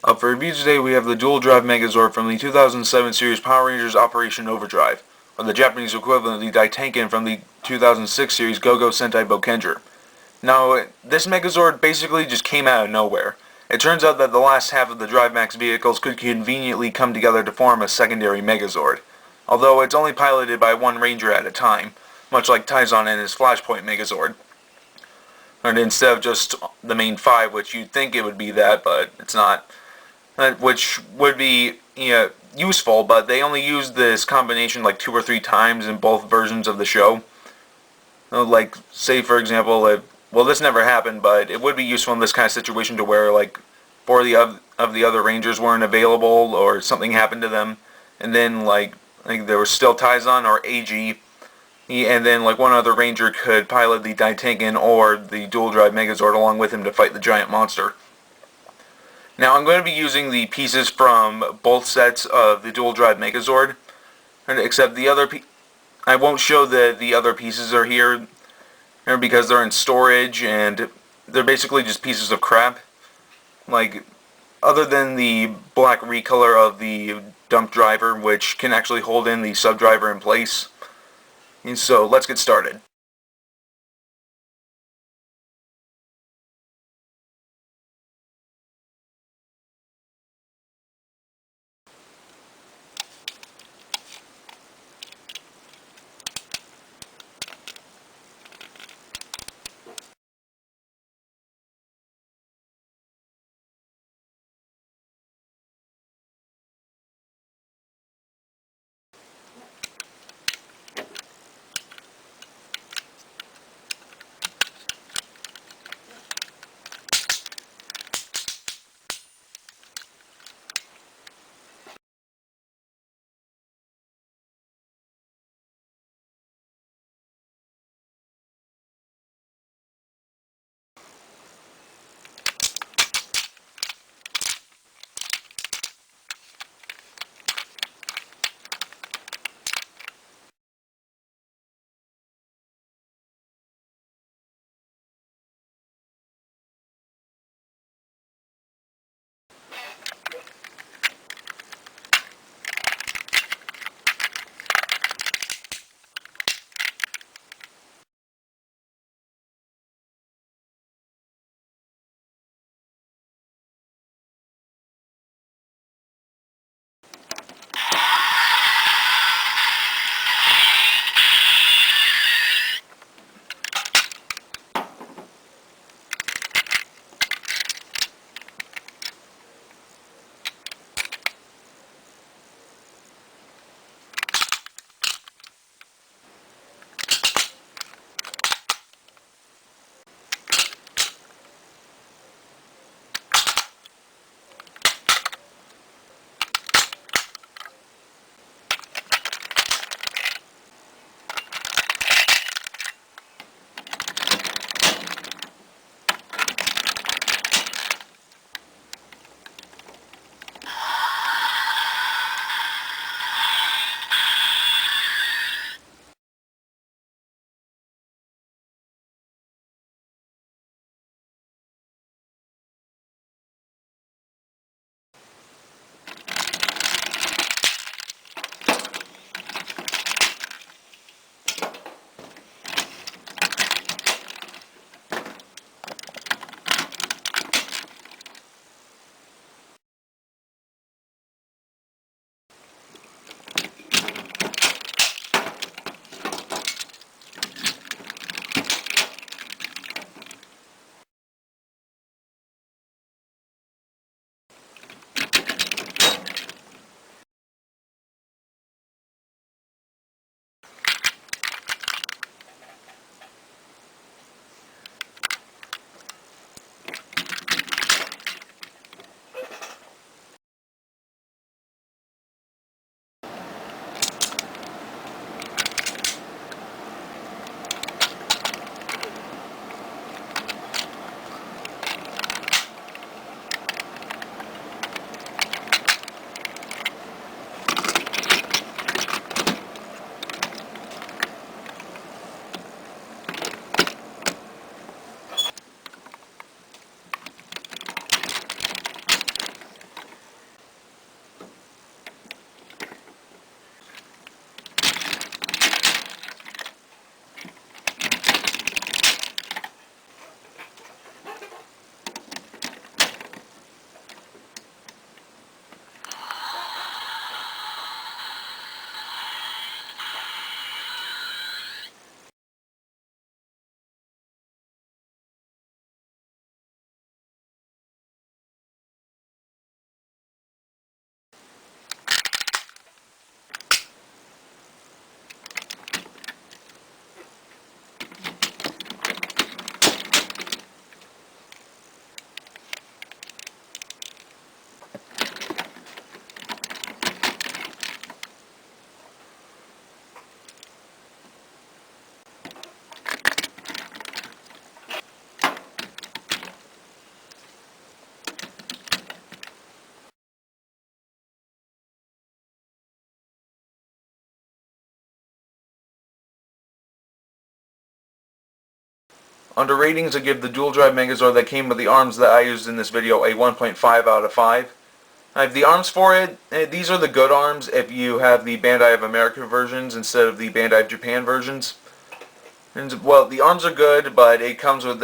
Up for review today, we have the DualDrive Megazord from the 2007 series Power Rangers Operation Overdrive, or the Japanese equivalent of the Daitanken from the 2006 series Go-Go Sentai Bokenger. Now, this Megazord basically just came out of nowhere. It turns out that the last half of the Drivemax vehicles could conveniently come together to form a secondary Megazord, although it's only piloted by one Ranger at a time, much like Taizon and his Flashpoint Megazord. And instead of just the main five, which you'd think it would be that, but it's not. Which would be useful, but they only used this combination like 2 or 3 times in both versions of the show. Like, say for example, this never happened, but it would be useful in this kind of situation to where like 4 of the other Rangers weren't available or something happened to them, and then like there was still Taizon or AG, and then like one other Ranger could pilot the Daitanken or the DualDrive Megazord along with him to fight the giant monster. Now I'm going to be using the pieces from both sets of the DualDrive Megazord, except I won't show that the other pieces are here because they're in storage and they're basically just pieces of crap. Like, other than the black recolor of the dump driver, which can actually hold in the subdriver in place. And so let's get started. Under ratings, I give the DualDrive Megazord that came with the arms that I used in this video a 1.5 out of 5. I have the arms for it. These are the good arms if you have the Bandai of America versions instead of the Bandai of Japan versions. And, well, the arms are good, but it comes with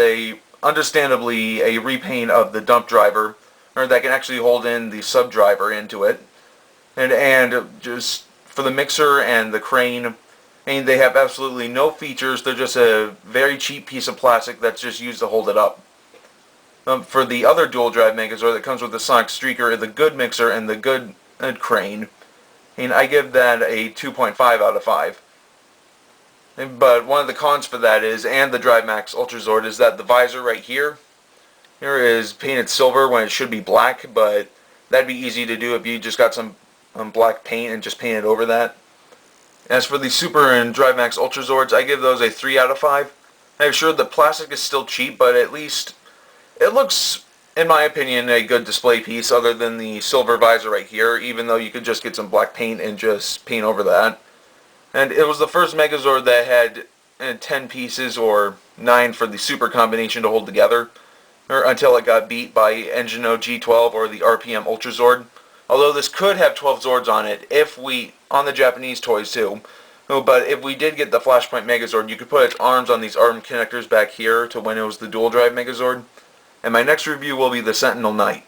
understandably, a repaint of the dump driver, or that can actually hold in the sub driver into it. And just for the mixer and the crane, and they have absolutely no features. They're just a very cheap piece of plastic that's just used to hold it up. For the other DualDrive Megazord that comes with the Sonic Streaker, the good mixer and the good crane, and I give that a 2.5 out of 5. But one of the cons for that is, and the Drivemax Ultrazord, is that the visor right here is painted silver when it should be black, but that'd be easy to do if you just got some black paint and just painted over that. As for the Super and Drivemax Ultrazords, I give those a 3 out of 5. I'm sure the plastic is still cheap, but at least it looks, in my opinion, a good display piece other than the silver visor right here, even though you could just get some black paint and just paint over that. And it was the first Megazord that had 10 pieces or 9 for the Super combination to hold together, or until it got beat by Engino G12 or the RPM Ultrazord. Although this could have 12 Zords on it on the Japanese toys too. But if we did get the Flashpoint Megazord, you could put its arms on these arm connectors back here to when it was the DualDrive Megazord. And my next review will be the Sentinel Knight.